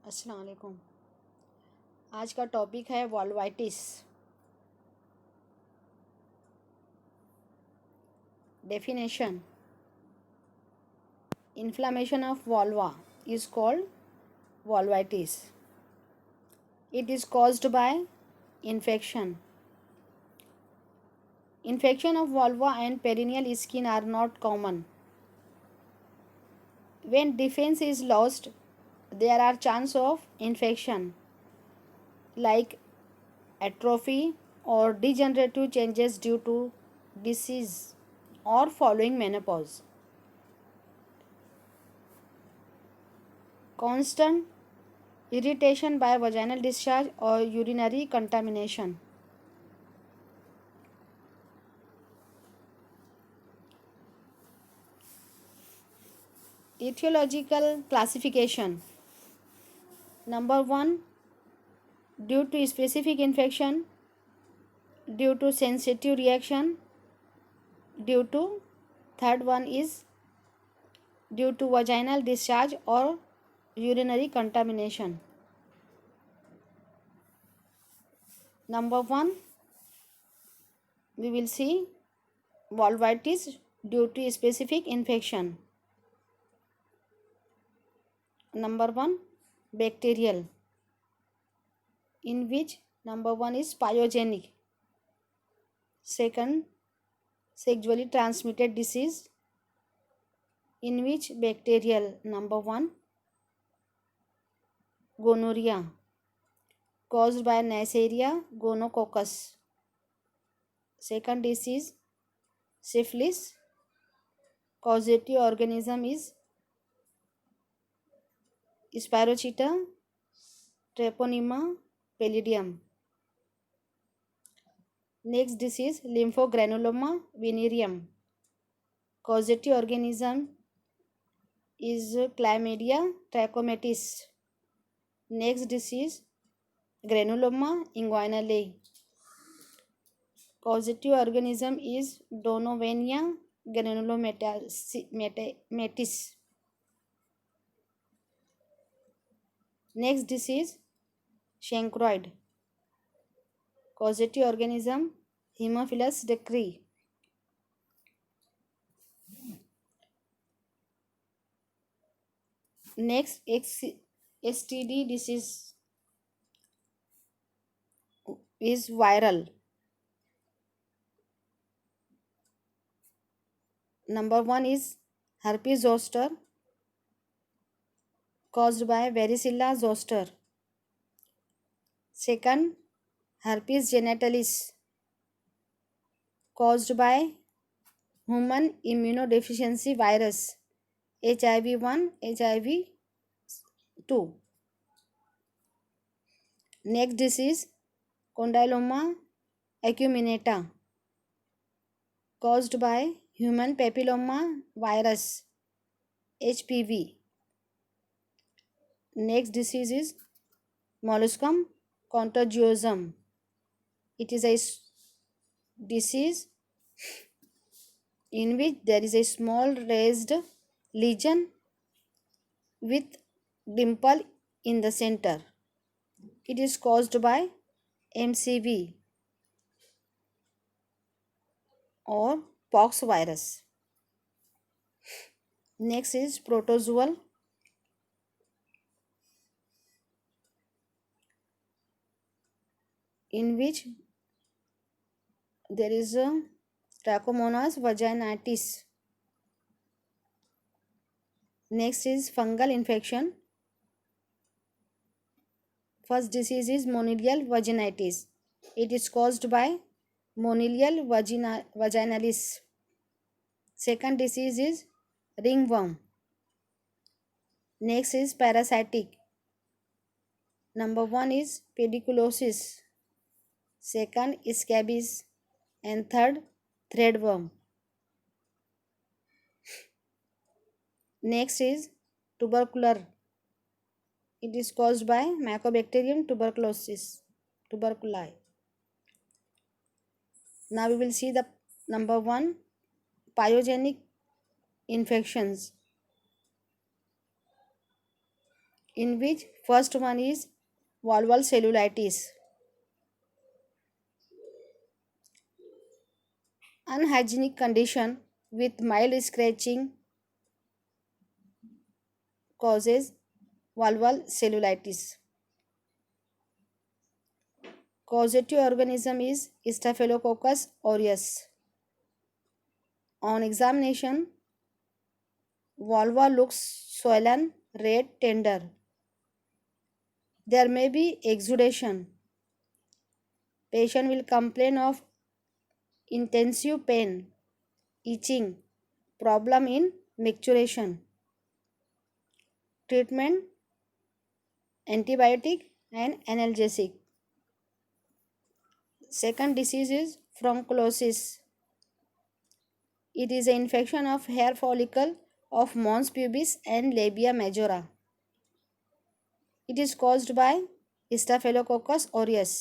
अस्सलाम वालेकुम। आज का टॉपिक है vulvitis. Definition: inflammation of vulva is called valvitis. It is caused by infection. Infection of vulva and perineal skin are not common. When defense is lost, there are chance of infection like atrophy or degenerative changes due to disease or following menopause. Constant irritation by vaginal discharge or urinary contamination. Etiological classification. Number 1, due to specific infection, due to sensitive reaction, due to third one is due to vaginal discharge or urinary contamination. Number 1, we will see vulvitis due to specific infection. Number 1, bacterial, in which number 1 is pyogenic. Second, sexually transmitted disease, in which bacterial. Number 1, gonorrhea, caused by Neisseria gonococcus. Second disease, syphilis, causative organism is Spirocheta treponema pallidum. Next disease, lymphogranuloma venereum. Causative organism is Chlamydia trachomatis. Next disease, granuloma inguinale. Causative organism is Donovania granulomatis. Next disease, chancroid. Causative organism, Haemophilus ducrei. Next STD disease is viral. Number 1 is herpes zoster, caused by varicella zoster. Second, herpes genitalis, caused by human immunodeficiency virus, HIV-1, HIV-2. Next disease, condyloma acuminata, caused by human papilloma virus, HPV. Next disease is molluscum contagiosum. It is a disease in which there is a small raised lesion with dimple in the center. It is caused by MCV or pox virus. Next is protozoal, in which there is a Trichomonas vaginatis. Next is fungal infection. First disease is Monilial vaginitis. It is caused by Monilial vaginalis. Second disease is ringworm. Next is parasitic. Number 1 is pediculosis. Second is scabies. And third, threadworm. Next is tubercular. It is caused by Mycobacterium tuberculi. Now we will see the number 1, pyogenic infections, in which first one is vulval cellulitis. Unhygienic condition with mild scratching causes vulval cellulitis. Causative organism is Staphylococcus aureus. On examination, vulva looks swollen, red, tender. There may be exudation. Patient will complain of intensive pain, itching, problem in micturition. Treatment: antibiotic and analgesic. Second disease is bronchiolitis. It is an infection of hair follicle of mons pubis and labia majora. It is caused by Staphylococcus aureus.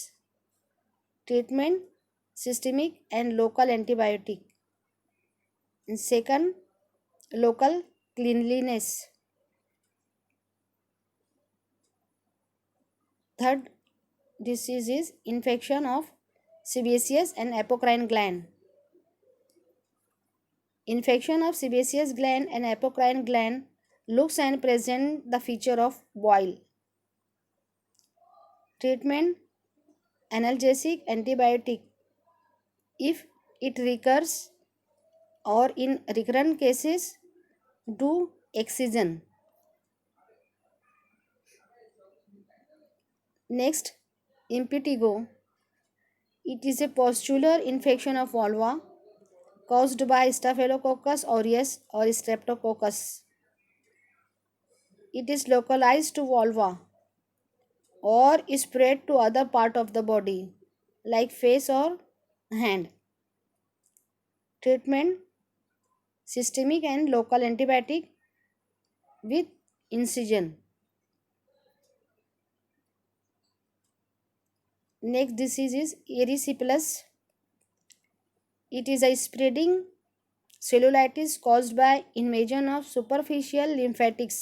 Treatment: systemic and local antibiotic. And second, local cleanliness. Third disease is infection of sebaceous and apocrine gland. Infection of sebaceous gland and apocrine gland looks and present the feature of boil. Treatment: analgesic, antibiotic. If it recurs or in recurrent cases, do excision. Next, impetigo. It is a pustular infection of vulva caused by Staphylococcus aureus or Streptococcus. It is localized to vulva or spread to other part of the body like face or hand. Treatment: systemic and local antibiotic with incision. Next disease is erysipelas. It is a spreading cellulitis caused by invasion of superficial lymphatics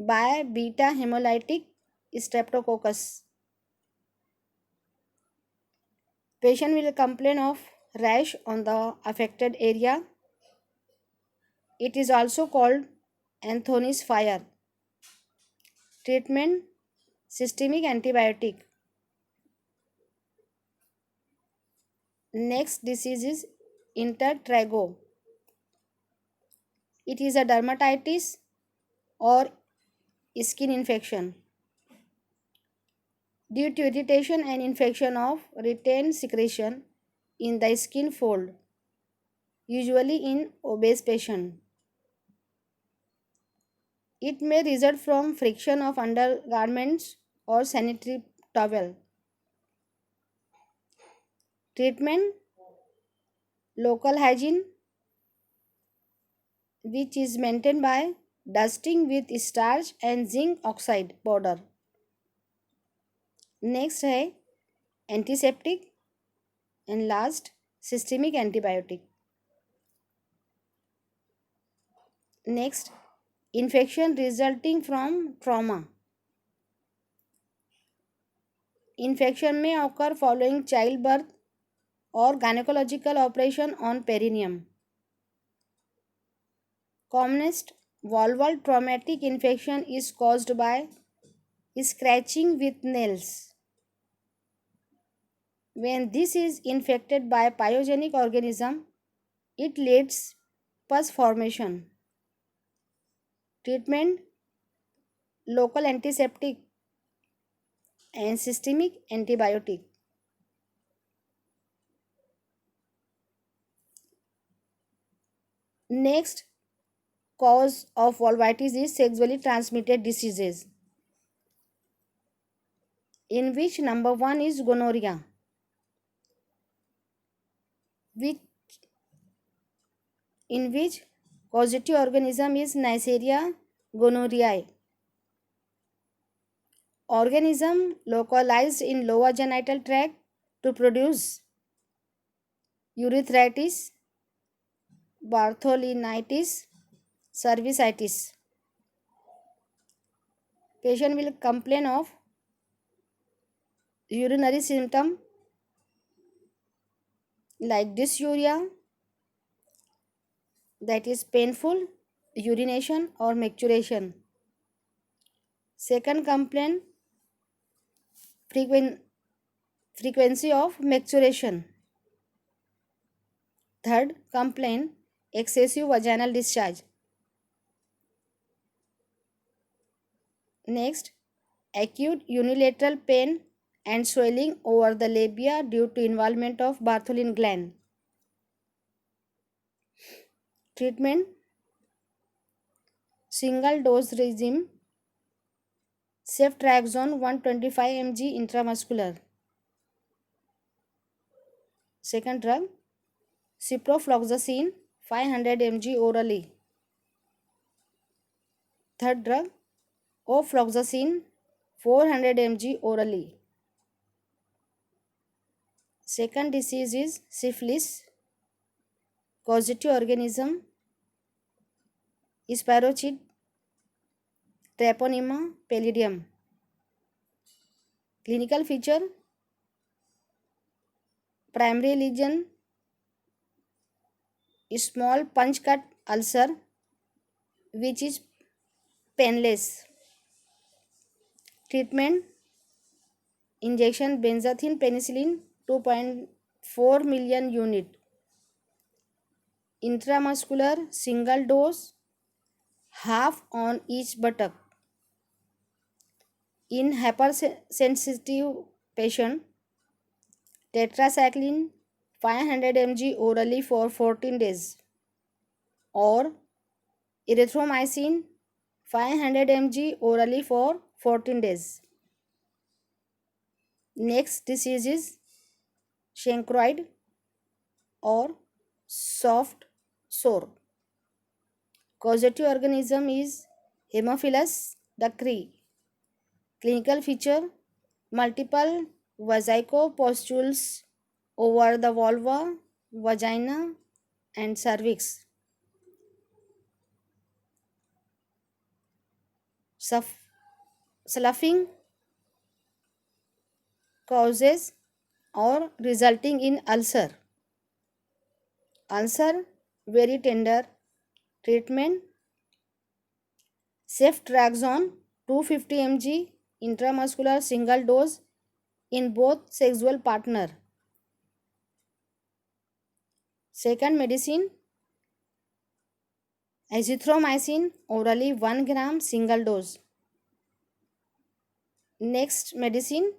by beta hemolytic streptococcus. Patient will complain of rash on the affected area. It is also called Anthony's fire. Treatment: systemic antibiotic. Next disease is intertrigo. It is a dermatitis or skin infection due to irritation and infection of retained secretion in the skin fold, usually in obese patient. It may result from friction of undergarments or sanitary towel. Treatment: local hygiene, which is maintained by dusting with starch and zinc oxide powder. Next है antiseptic and last systemic antibiotic. Next, infection resulting from trauma. Infection may occur following childbirth or gynecological operation on perineum. Commonest vulval traumatic infection is caused by scratching with nails. When this is infected by pyogenic organism, it leads pus formation. Treatment: local antiseptic and systemic antibiotic. Next cause of vulvitis is sexually transmitted diseases, in which number one is gonorrhea, which in which causative organism is Neisseria gonorrhoeae. Organism localized in lower genital tract to produce urethritis, bartholinitis, cervicitis. Patient will complain of urinary symptom like dysuria, that is painful urination or micturition. Second complaint, frequen- frequency of micturition. Third complaint, excessive vaginal discharge. Next, acute unilateral pain and swelling over the labia due to involvement of Bartholin gland. Treatment, single dose regime, ceftriaxone 125 mg intramuscular. Second drug, ciprofloxacin 500 mg orally. Third drug, ofloxacin 400 mg orally. Second disease is syphilis, causative organism, Spirochete, Treponema pallidum. Clinical feature, primary lesion, small punch cut ulcer which is painless. Treatment, injection benzathine penicillin 2.4 million unit. Intramuscular single dose, half on each buttock. In hypersensitive patient, tetracycline 500 mg orally for 14 days or erythromycin 500 mg orally for 14 days. Next disease is chancroid or soft sore. Causative organism is Haemophilus ducreyi. Clinical feature, multiple vesicopustules over the vulva, vagina and cervix. Sloughing causes or resulting in ulcer. Ulcer very tender. Treatment, ceftriaxone 250 mg intramuscular single dose in both sexual partner. Second medicine, azithromycin orally 1 gram single dose. Next medicine,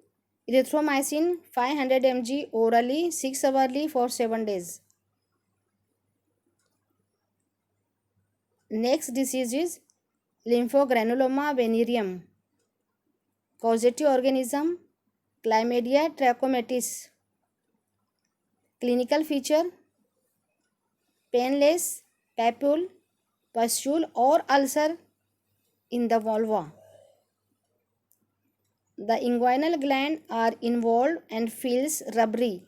erythromycin 500 mg orally 6 hourly for 7 days. Next disease is lymphogranuloma venereum. Causative organism, Chlamydia trachomatis. Clinical feature, painless papule, pustule or ulcer in the vulva. The inguinal gland are involved and feels rubbery.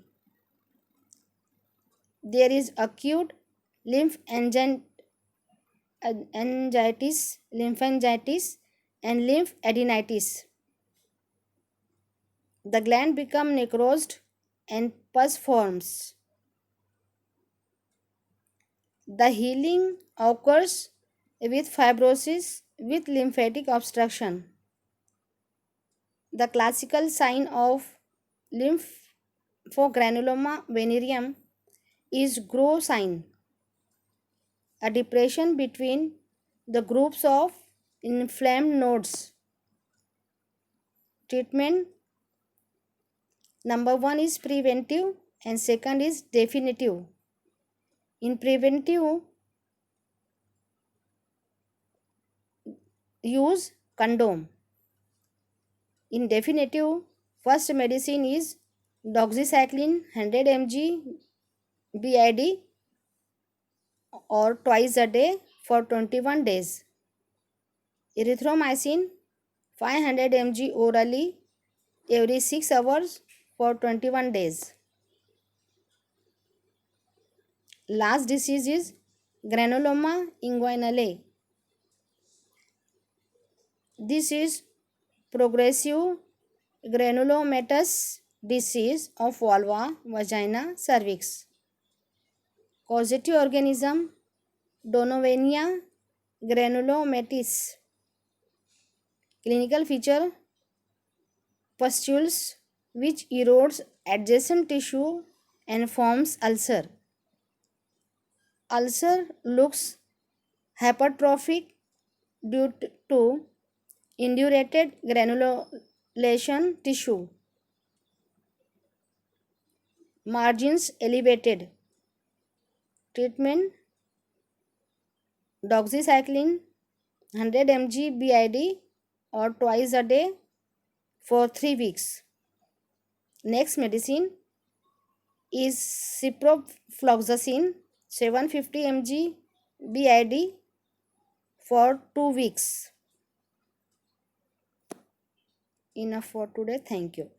There is acute lymphangitis, and lymphadenitis. The gland become necrosed and pus forms. The healing occurs with fibrosis with lymphatic obstruction. The classical sign of lymphogranuloma venereum is grow sign, a depression between the groups of inflamed nodes. Treatment, number 1 is preventive and second is definitive. In preventive, use condom. In definitive, first medicine is doxycycline 100 mg BID or twice a day for 21 days. Erythromycin 500 mg orally every 6 hours for 21 days. Last disease is granuloma inguinale. This is progressive granulomatous disease of vulva, vagina, cervix. Causative organism Donovania granulomatis. Clinical feature pustules which erodes adjacent tissue and forms ulcer. Ulcer looks hypertrophic due to indurated granulation tissue. Margins elevated. Treatment doxycycline 100 mg BID or twice a day for 3 weeks. Next medicine is ciprofloxacin 750 mg BID for 2 weeks. Enough for today. Thank you.